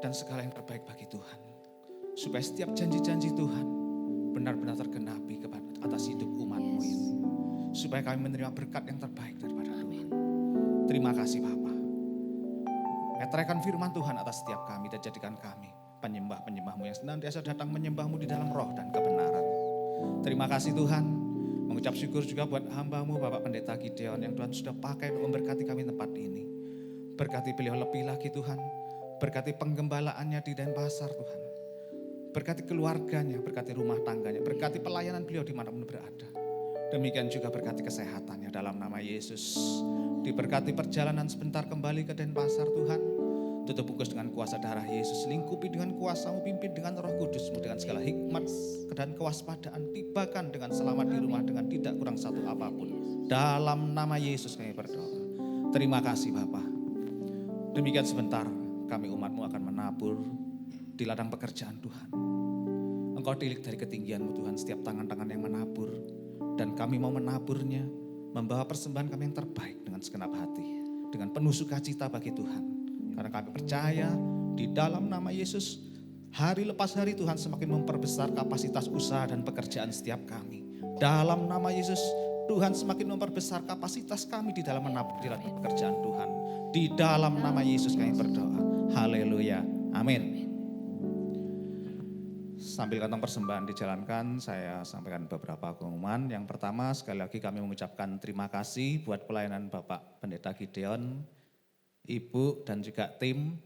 Speaker 3: dan segala yang terbaik bagi Tuhan. Supaya setiap janji-janji Tuhan benar-benar tergenapi atas hidup umat-Mu ini. Supaya kami menerima berkat yang terbaik daripada Tuhan. Terima kasih Bapa. Meteraikan firman Tuhan atas setiap kami dan jadikan kami penyembah-penyembah-Mu yang senantiasa datang menyembah-Mu di dalam roh dan kebenaran. Terima kasih Tuhan. Mengucap syukur juga buat hamba-Mu Bapak Pendeta Gideon yang Tuhan sudah pakai untuk memberkati kami tempat ini. Berkati beliau lebih lagi Tuhan. Berkati penggembalaannya di Denpasar Tuhan. Berkati keluarganya, berkati rumah tangganya, berkati pelayanan beliau dimanapun berada. Demikian juga berkati kesehatannya dalam nama Yesus. Diberkati perjalanan sebentar kembali ke Denpasar Tuhan. Tutup bungkus dengan kuasa darah Yesus. Lingkupi dengan kuasa-Mu, pimpin dengan Roh Kudus-Mu, dengan segala hikmat dan kewaspadaan. Tibakan dengan selamat di rumah dengan tidak kurang satu apapun. Dalam nama Yesus kami berdoa. Terima kasih Bapa. Demikian sebentar kami umat-Mu akan menabur di ladang pekerjaan Tuhan. Engkau tilik dari ketinggian-Mu Tuhan setiap tangan-tangan yang menabur. Dan kami mau menaburnya, membawa persembahan kami yang terbaik dengan segenap hati. Dengan penuh sukacita bagi Tuhan. Karena kami percaya di dalam nama Yesus, hari lepas hari Tuhan semakin memperbesar kapasitas usaha dan pekerjaan setiap kami. Dalam nama Yesus, Tuhan semakin memperbesar kapasitas kami di dalam menabur di ladang pekerjaan Tuhan. Di dalam nama Yesus kami berdoa. Haleluya. Amin. Sambil kantong persembahan dijalankan, saya sampaikan beberapa pengumuman. Yang pertama, sekali lagi kami mengucapkan terima kasih buat pelayanan Bapak Pendeta Gideon, Ibu dan juga tim,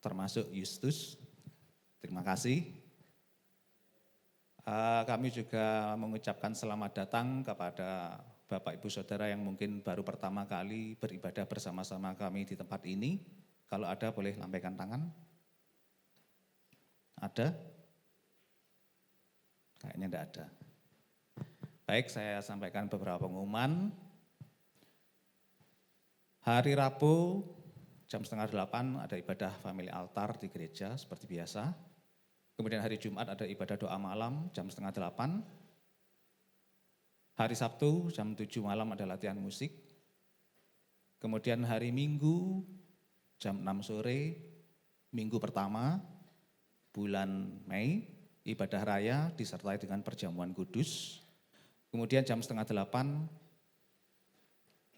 Speaker 3: termasuk Justus. Terima kasih. Kami juga mengucapkan selamat datang kepada Bapak Ibu Saudara yang mungkin baru pertama kali beribadah bersama-sama kami di tempat ini. Kalau ada boleh lambaikan tangan. Ada? Kayaknya enggak ada. Baik, saya sampaikan beberapa pengumuman. Hari Rabu jam 7:30 ada ibadah family altar di gereja seperti biasa. Kemudian hari Jumat ada ibadah doa malam jam 7:30. Hari Sabtu jam 7 malam ada latihan musik. Kemudian hari Minggu jam 6 sore, minggu pertama bulan Mei, ibadah raya disertai dengan perjamuan kudus. Kemudian jam 6:30,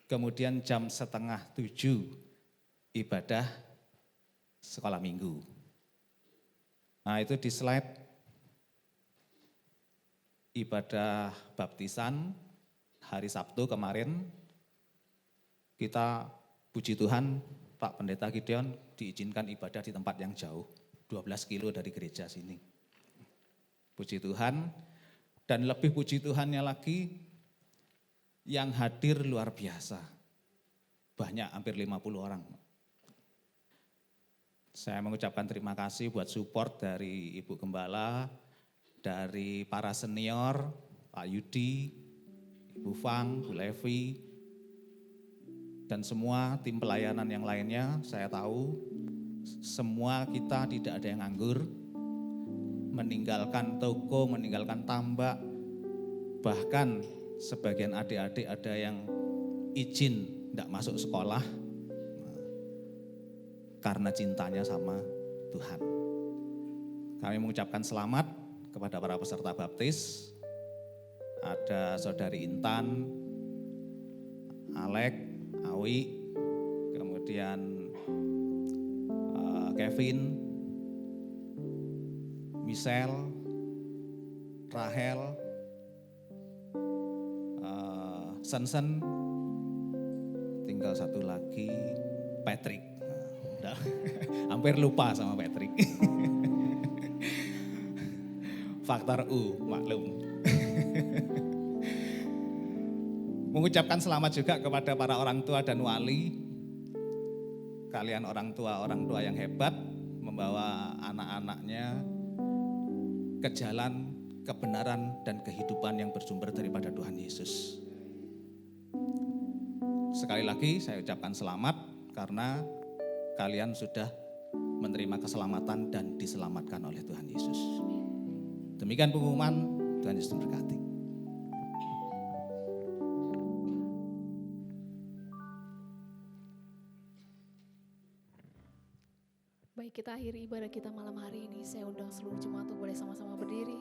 Speaker 3: kemudian jam 6:30 ibadah sekolah minggu. Nah itu di slide ibadah baptisan hari Sabtu kemarin kita puji Tuhan Pak Pendeta Gideon diizinkan ibadah di tempat yang jauh, 12 kilo dari gereja sini. Puji Tuhan, dan lebih puji Tuhannya lagi yang hadir luar biasa. Banyak, hampir 50 orang. Saya mengucapkan terima kasih buat support dari Ibu Gembala, dari para senior, Pak Yudi, Ibu Fang, Bu Levi, dan semua tim pelayanan yang lainnya. Saya tahu semua kita tidak ada yang nganggur, meninggalkan toko, meninggalkan tambak, bahkan sebagian adik-adik ada yang izin tidak masuk sekolah, karena cintanya sama Tuhan. Kami mengucapkan selamat kepada para peserta baptis. Ada Saudari Intan, Alek, Awi, kemudian Kevin, Michelle, Rahel, Sensen, tinggal satu lagi, Patrick. Hampir lupa sama Patrick. Faktor U, maklum. Mengucapkan selamat juga kepada para orang tua dan wali. Kalian orang tua yang hebat, membawa anak-anaknya ke jalan kebenaran dan kehidupan yang bersumber daripada Tuhan Yesus. Sekali lagi saya ucapkan selamat karena kalian sudah menerima keselamatan dan diselamatkan oleh Tuhan Yesus. Demikian pengumuman, Tuhan Yesus memberkati.
Speaker 2: Baik, kita akhiri ibadah kita malam hari ini. Saya undang seluruh jemaat untuk boleh sama-sama berdiri.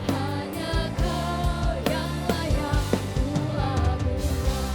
Speaker 4: Hanya Kau yang layak ku lakukan.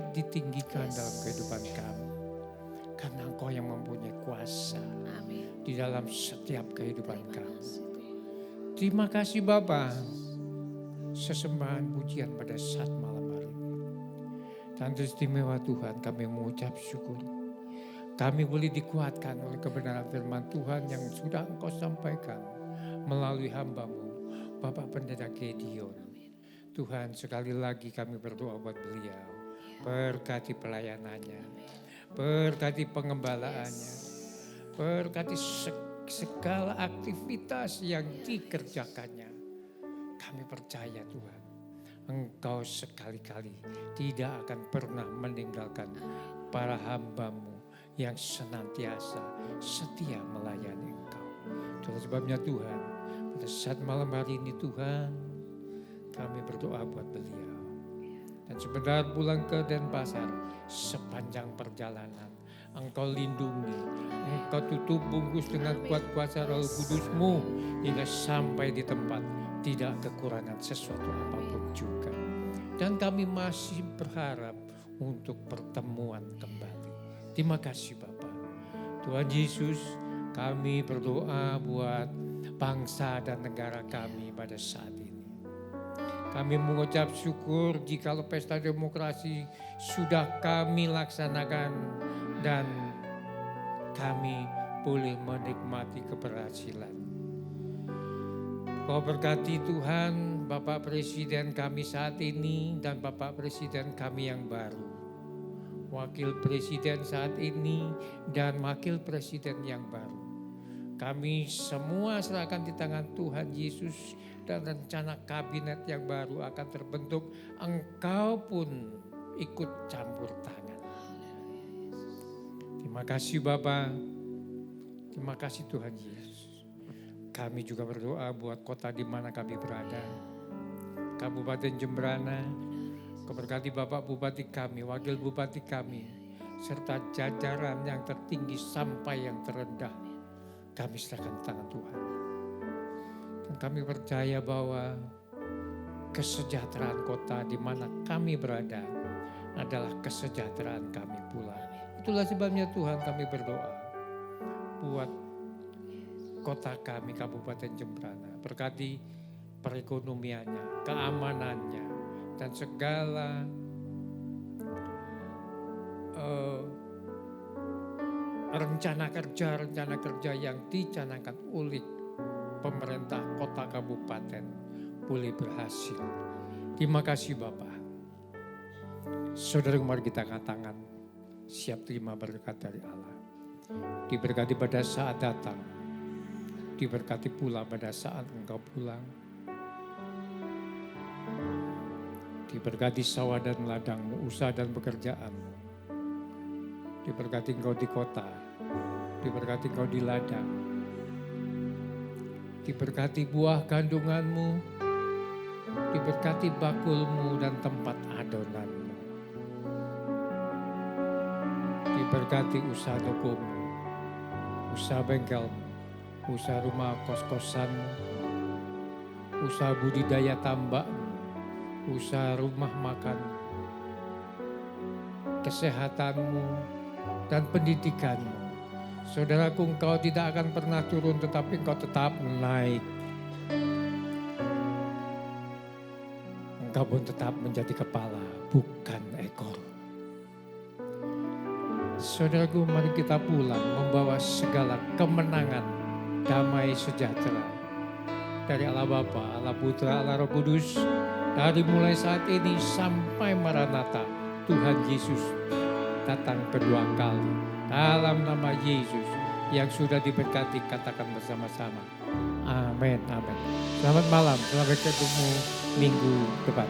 Speaker 4: banyak ditinggikan dalam kehidupan kami. Karena Engkau yang mempunyai kuasa
Speaker 2: Amin.
Speaker 4: di dalam setiap kehidupan
Speaker 2: Terima
Speaker 4: kami.
Speaker 2: kasih Tuhan.
Speaker 4: Terima kasih Bapa, sesembahan pujian pada saat malam hari ini. Tanda istimewa Tuhan, kami mengucap syukur. Kami boleh dikuatkan oleh kebenaran firman Tuhan yang sudah Engkau sampaikan melalui hamba-Mu, Bapak Pendeta Gideon. Tuhan, sekali lagi kami berdoa buat beliau. Berkati pelayanannya, berkati pengembalaannya, berkati segala aktivitas yang dikerjakannya. Kami percaya Tuhan, Engkau sekali-kali tidak akan pernah meninggalkan para hamba-Mu yang senantiasa setia melayani Engkau. Itulah sebabnya Tuhan, pada saat malam hari ini Tuhan, kami berdoa buat beliau. Dan sebentar pulang ke Denpasar, sepanjang perjalanan Engkau lindungi, Engkau tutup bungkus dengan kuat kuasa Roh Kudus-Mu hingga sampai di tempat tidak kekurangan sesuatu apapun juga. Dan kami masih berharap untuk pertemuan kembali. Terima kasih Bapak. Tuhan Yesus, kami berdoa buat bangsa dan negara kami pada saat ini. Kami mengucap syukur jikalau pesta demokrasi sudah kami laksanakan dan kami boleh menikmati keberhasilan. Kau berkati Tuhan Bapak Presiden kami saat ini dan Bapak Presiden kami yang baru. Wakil Presiden saat ini dan Wakil Presiden yang baru. Kami semua serahkan di tangan Tuhan Yesus dan rencana kabinet yang baru akan terbentuk. Engkau pun ikut campur tangan. Terima kasih Bapa. Terima kasih Tuhan Yesus. Kami juga berdoa buat kota di mana kami berada. Kabupaten Jembrana. Keberkati Bapak Bupati kami, Wakil Bupati kami, serta jajaran yang tertinggi sampai yang terendah. Kami serahkan tangan Tuhan. Dan kami percaya bahwa kesejahteraan kota di mana kami berada adalah kesejahteraan kami pula. Itulah sebabnya Tuhan kami berdoa buat kota kami, Kabupaten Jembrana. Berkati perekonomiannya, keamanannya, dan segala rencana kerja yang dicanangkan oleh pemerintah kota kabupaten boleh berhasil. Terima kasih Bapak. Saudara, mari kita angkat tangan, siap terima berkat dari Allah. Diberkati pada saat datang, diberkati pula pada saat engkau pulang. Diberkati sawah dan ladangmu, usaha dan pekerjaanmu. Diberkati engkau di kota, diberkati engkau di ladang. Diberkati buah kandunganmu, diberkati bakulmu dan tempat adonanmu. Diberkati usaha tokomu, usaha bengkelmu, usaha rumah kos-kosanmu, usaha budidaya tambakmu, usaha rumah makan, kesehatanmu, dan pendidikanmu. Saudaraku, engkau tidak akan pernah turun tetapi engkau tetap naik. Engkau pun tetap menjadi kepala, bukan ekor. Saudaraku, mari kita pulang membawa segala kemenangan, damai sejahtera dari Allah Bapa, Allah Putra, Allah Roh Kudus. Dari mulai saat ini sampai Maranatha, Tuhan Yesus datang kedua kali. Dalam nama Yesus yang sudah diberkati, katakan bersama-sama. Amin, amin. Selamat malam, sampai ketemu minggu depan.